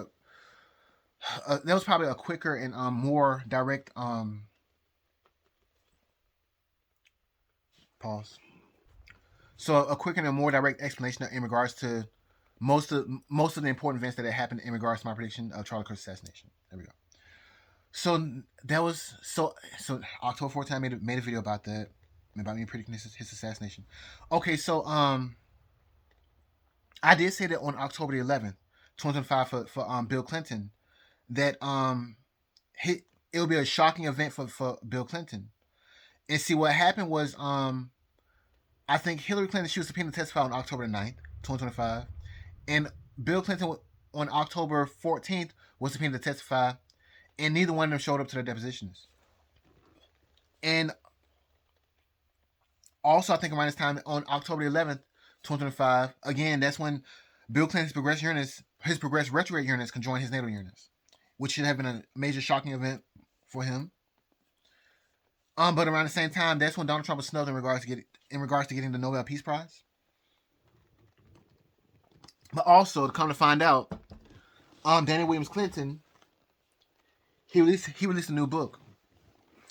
that was probably a quicker and more direct pause. So a quicker and more direct explanation in regards to most of the important events that had happened in regards to my prediction of Charlie Kirk's assassination. There we go. So that was so October 14th I made a video about that, about me predicting his assassination. Okay, so I did say that on October the 11th, 2005 for Bill Clinton, that it would be a shocking event for Bill Clinton. And see what happened was I think Hillary Clinton, she was subpoenaed to testify on October the 9th, 2025. And Bill Clinton on October 14th was subpoenaed to testify, and neither one of them showed up to their depositions. And also, I think around this time, on October 11th, 2025, again, that's when Bill Clinton's progressed retrograde Uranus conjoined his natal Uranus, which should have been a major shocking event for him. But around the same time, that's when Donald Trump was snubbed in regards to getting the Nobel Peace Prize. But also, to come to find out, Danny Williams Clinton, he released a new book.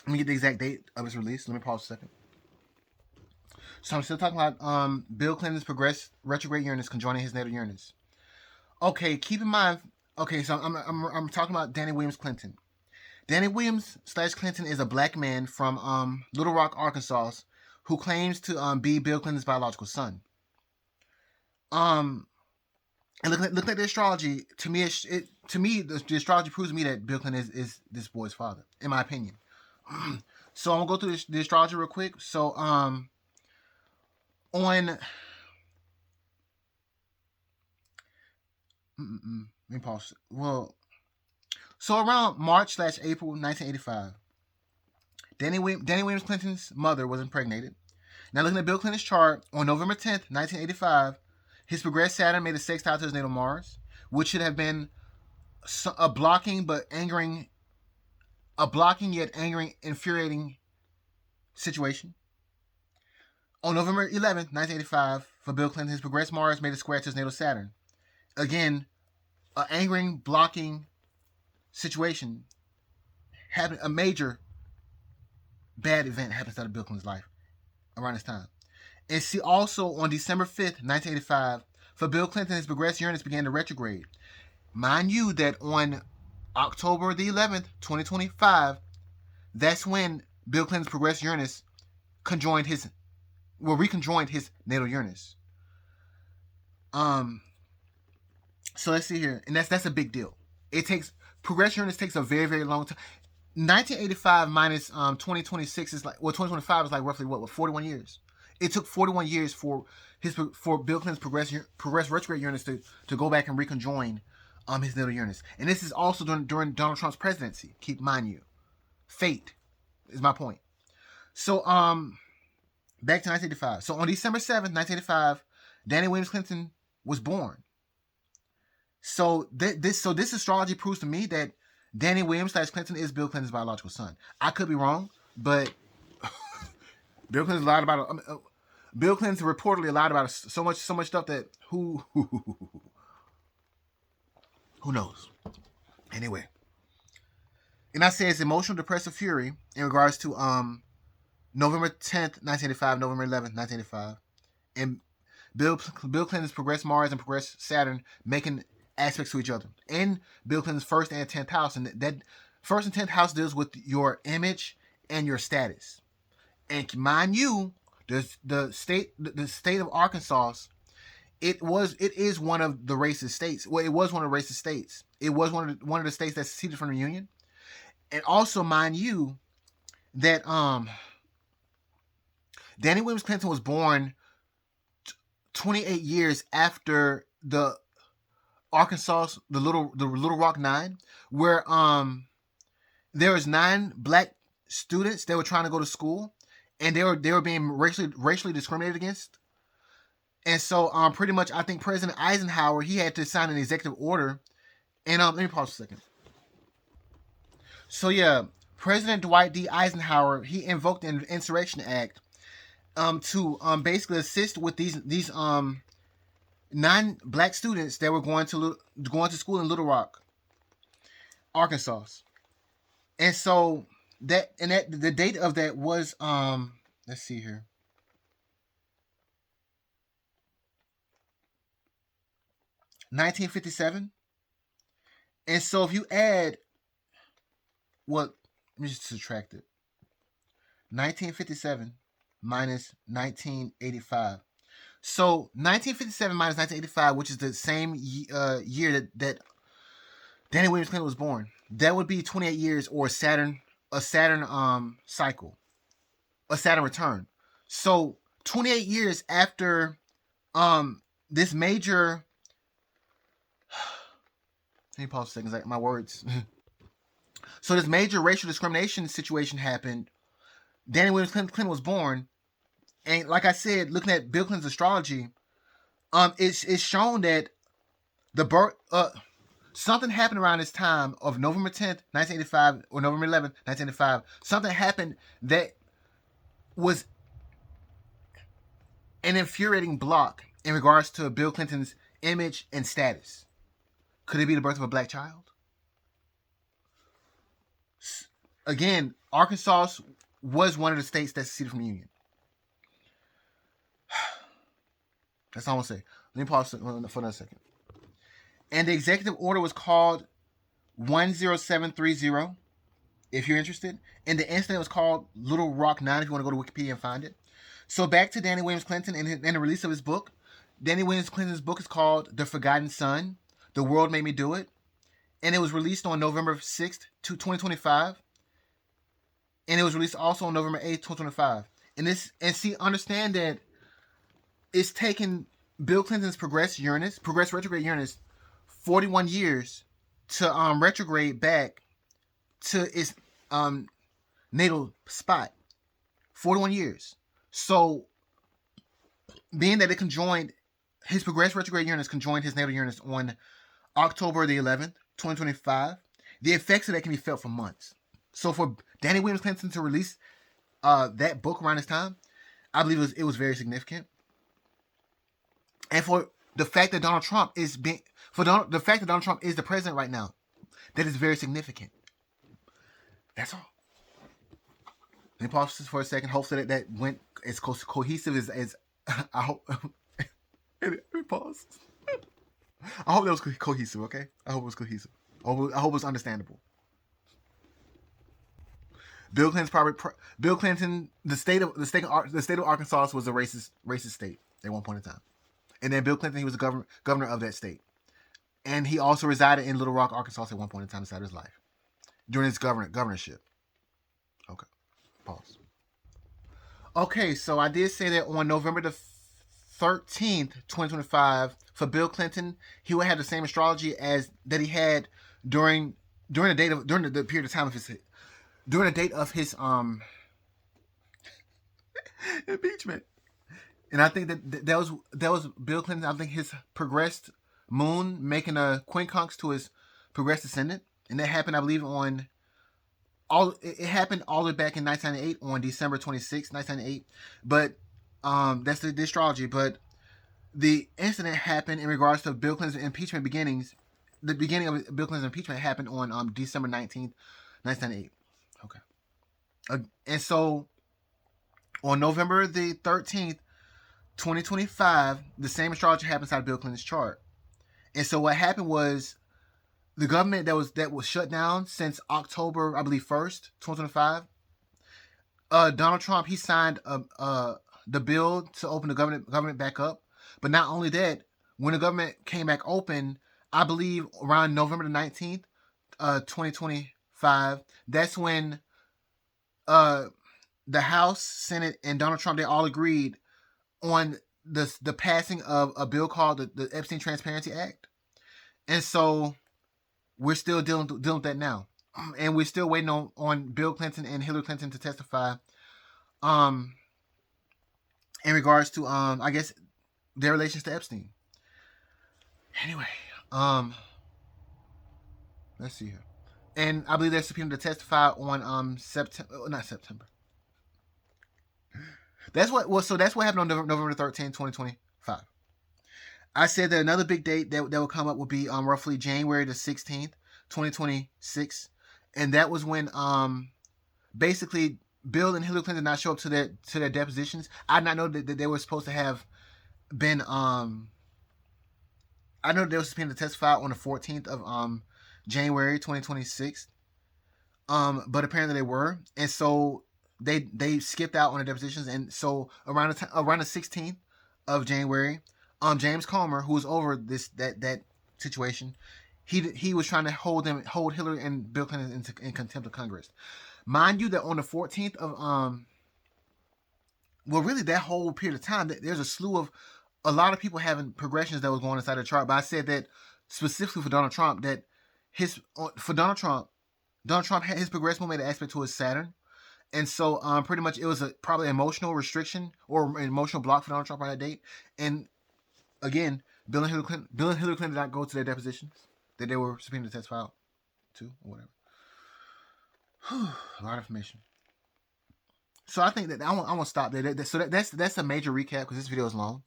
Let me get the exact date of its release. Let me pause a second. So I'm still talking about Bill Clinton's progressed retrograde Uranus conjoining his natal Uranus. Okay, keep in mind. Okay, so I'm talking about Danny Williams Clinton. Danny Williams / Clinton is a black man from Little Rock, Arkansas, who claims to be Bill Clinton's biological son. And looking at the astrology, to me, the astrology proves to me that Bill Clinton is this boy's father, in my opinion. So I'm gonna go through the astrology real quick. So on let me pause. Well, so around March / April 1985, Danny Williams Clinton's mother was impregnated. Now looking at Bill Clinton's chart, on November 10th, 1985, his progressed Saturn made a sextile to his natal Mars, which should have been a blocking yet angering, infuriating situation. On November 11th, 1985, for Bill Clinton, his progressed Mars made a square to his natal Saturn. Again, an angering, blocking situation happened. A major bad event happens out of Bill Clinton's life around this time. And see, also on December 5th, 1985, for Bill Clinton, his progressed Uranus began to retrograde. Mind you that on October the 11th, 2025, that's when Bill Clinton's progressed Uranus reconjoined his natal Uranus. So let's see here, and that's a big deal. It takes progressed Uranus takes a very, very long time. 1985 minus 2026 is like, well, 2025 is like roughly what 41 years. It took 41 years for Bill Clinton's progressed retrograde Uranus to go back and reconjoin his natal Uranus. And this is also during Donald Trump's presidency. Keep in mind you. Fate is my point. So back to 1985. So on December 7th, 1985, Danny Williams Clinton was born. So this astrology proves to me that Danny Williams / Clinton is Bill Clinton's biological son. I could be wrong, but Bill Clinton's lied about Bill Clinton's reportedly lied about so much stuff that who knows. Anyway, and I say it's emotional depressive fury in regards to November 10th, 1985, November 11th, 1985, and Bill Clinton's progressed Mars and progressed Saturn making aspects to each other in Bill Clinton's first and 10th house, and that first and 10th house deals with your image and your status. And mind you, the state of Arkansas, it is one of the racist states. Well, it was one of the racist states. It was one of the states that seceded from the Union. And also, mind you, that Danny Williams Clinton was born 28 years after the Arkansas, the Little Rock Nine, where there was 9 black students that were trying to go to school, and they were being racially discriminated against. And so pretty much I think President Eisenhower, he had to sign an executive order. And let me pause a second. So yeah, President Dwight D. Eisenhower, he invoked the Insurrection Act to basically assist with these 9 black students that were going to school in Little Rock, Arkansas. And so the date of that was let's see here. (1957). And so if you add let me just subtract it. 1957 minus 1985. So 1957 minus 1985, which is the same year that Danny Williams Clinton was born, that would be 28 years, or a Saturn cycle, a Saturn return. So 28 years after this major. Let me pause a second. Like my words. So this major racial discrimination situation happened. Danny Williams Clinton was born. And like I said, looking at Bill Clinton's astrology, it's shown that the birth something happened around this time of November 10th, 1985, or November 11th, 1985. Something happened that was an infuriating block in regards to Bill Clinton's image and status. Could it be the birth of a black child? Again, Arkansas was one of the states that seceded from the Union. That's all I'm going to say. Let me pause for another second. And the executive order was called 10730, if you're interested. And the incident was called Little Rock 9, if you want to go to Wikipedia and find it. So back to Danny Williams Clinton and the release of his book. Danny Williams Clinton's book is called The Forgotten Son, The World Made Me Do It. And it was released on November 6th, 2025. And it was released also on November 8th, 2025. Understand that it's taken Bill Clinton's progressed retrograde Uranus 41 years to retrograde back to its natal spot. 41 years. So, being that it conjoined, his progressed retrograde Uranus conjoined his natal Uranus on October the 11th, 2025, the effects of that can be felt for months. So, for Danny Williams Clinton to release that book around this time, I believe it was very significant. And for the fact that Donald Trump is the fact that Donald Trump is the president right now, that is very significant. That's all. Let me pause this for a second. Hopefully that went as cohesive as I hope. Let me pause. I hope that was cohesive. Okay, I hope it was cohesive. I hope it was understandable. Bill Clinton, the state of Arkansas was a racist state at one point in time. And then Bill Clinton, he was the governor of that state. And he also resided in Little Rock, Arkansas at one point in time inside his life. During his governorship. Okay. Pause. Okay, so I did say that on November the 13th, 2025, for Bill Clinton, he would have the same astrology as that he had during the period of time of his impeachment. And I think that was Bill Clinton. I think his progressed moon making a quincunx to his progressed ascendant, and that happened, I believe, it happened all the way back in 1998 on December 26, 1998. But that's the astrology. But the incident happened in regards to Bill Clinton's impeachment beginnings. The beginning of Bill Clinton's impeachment happened on December 19th, 1998. Okay. And so on November the 13th, 2025, the same astrology happened inside Bill Clinton's chart. And so what happened was the government that was shut down since October, I believe, 1st, 2025. Donald Trump, he signed the bill to open the government back up. But not only that, when the government came back open, I believe around November the 19th, 2025, that's when the House, Senate, and Donald Trump, they all agreed on the passing of a bill called the Epstein Transparency Act. And so we're still dealing with that now. And we're still waiting on Bill Clinton and Hillary Clinton to testify in regards to I guess their relations to Epstein. Anyway, let's see here. And I believe they're subpoenaed to testify on not September. That's what happened on November 13th, 2025. I said that another big date that will come up will be roughly January the 16th, 2026. And that was when basically Bill and Hillary Clinton did not show up to their depositions. I did not know that they were supposed to have been I know they were subpoenaed to testify on the 14th of January 2026. But apparently they were. And so they skipped out on the depositions, and so around the 16th of January, James Comer, who was over that situation, he was trying to hold Hillary and Bill Clinton in contempt of Congress. Mind you, that on the 14th of well, really that whole period of time, there's a slew of a lot of people having progressions that was going inside the chart. But I said that specifically for Donald Trump, that Donald Trump had his progressive made an aspect to his Saturn. And so pretty much it was probably an emotional restriction or an emotional block for Donald Trump on that date. And again, Bill and Hillary Clinton did not go to their depositions that they were subpoenaed to testify to or whatever. A lot of information. So I think that I want to stop there. So that's a major recap because this video is long.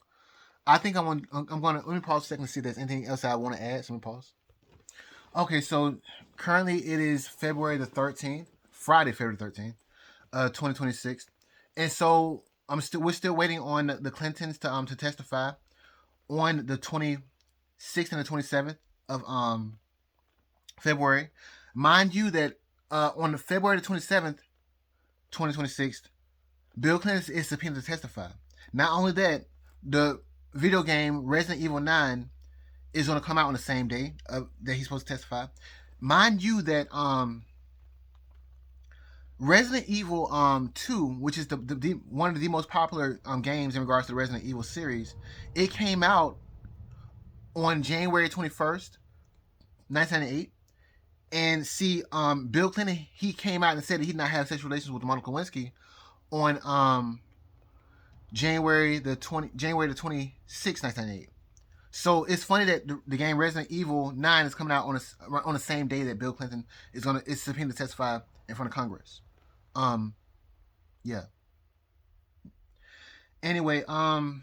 I think let me pause a second to see if there's anything else I want to add. So let me pause. Okay, so currently it is February the 13th, Friday, February 13th, 2026. And so we're still waiting on the Clintons to testify on the 26th and the 27th of February. Mind you that on the February the 27th, 2026, Bill Clinton is subpoenaed to testify. Not only that, the video game Resident Evil 9 is going to come out on the same day that he's supposed to testify. Mind you that Resident Evil 2, which is the one of the most popular games in regards to the Resident Evil series, it came out on January 21st, 1998. And see, Bill Clinton, he came out and said that he did not have sexual relations with Monica Lewinsky on January the 26th, 1998. So it's funny that the game Resident Evil 9 is coming out on the same day that Bill Clinton is subpoenaed to testify in front of Congress. Yeah. Anyway, and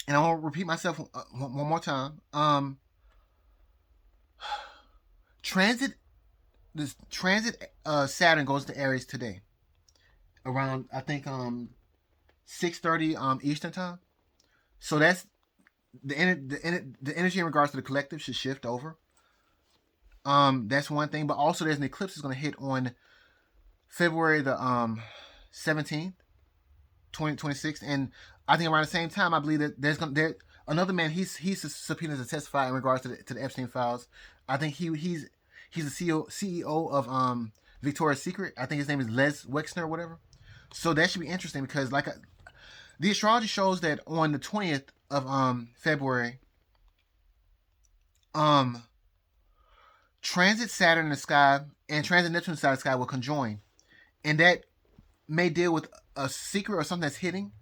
I want to repeat myself one more time. Transit Saturn goes to Aries today around, I think, 6:30 Eastern time. So that's the energy in regards to the collective should shift over. That's one thing, but also there's an eclipse that's going to hit on February the 17th, 2026, and I think around the same time I believe that there's another man he's subpoenaed to testify in regards to the Epstein files. I think he's the CEO of Victoria's Secret. I think his name is Les Wexner or whatever. So that should be interesting because the astrology shows that on the 20th of February, transit Saturn in the sky and transit Neptune in the sky will conjoin, and that may deal with a secret or something that's hidden,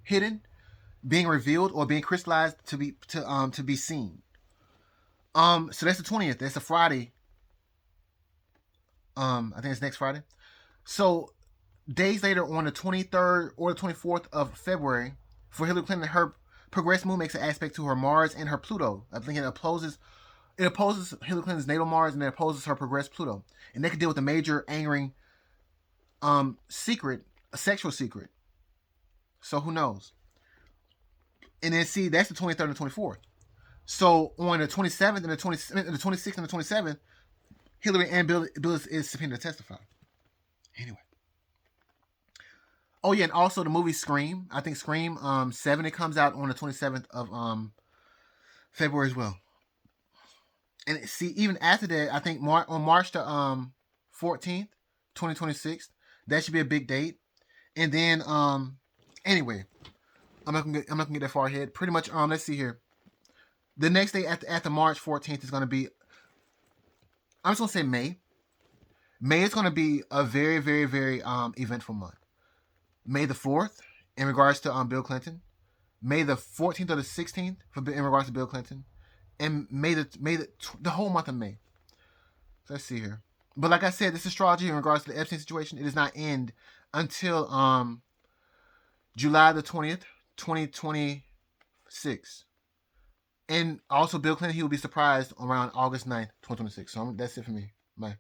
being revealed or being crystallized to be seen. So that's the 20th. That's a Friday. I think it's next Friday. So days later, on the 23rd or the 24th of February, for Hillary Clinton, her progressed moon makes an aspect to her Mars and her Pluto. I think it opposes Hillary Clinton's natal Mars and it opposes her progressed Pluto, and they could deal with a major angering secret, a sexual secret. So who knows? And then see, that's the 23rd and the 24th. So on the 27th and the 26th and the 27th, Hillary and Bill is subpoenaed to testify. Anyway. Oh yeah, and also the movie Scream. I think Scream 7, it comes out on the 27th of February as well. And see, even after that, I think on March the 14th, 2026, that should be a big date. And then anyway, I'm not gonna get that far ahead. Pretty much let's see here. The next day after March 14th is gonna be, I'm just gonna say May. May is gonna be a very, very, very eventful month. May the 4th, in regards to Bill Clinton. May the 14th or the 16th in regards to Bill Clinton, and May the whole month of May. So let's see here. But like I said, this astrology in regards to the Epstein situation, it does not end until July the 20th, 2026. And also Bill Clinton, he will be surprised around August 9th, 2026. So that's it for me.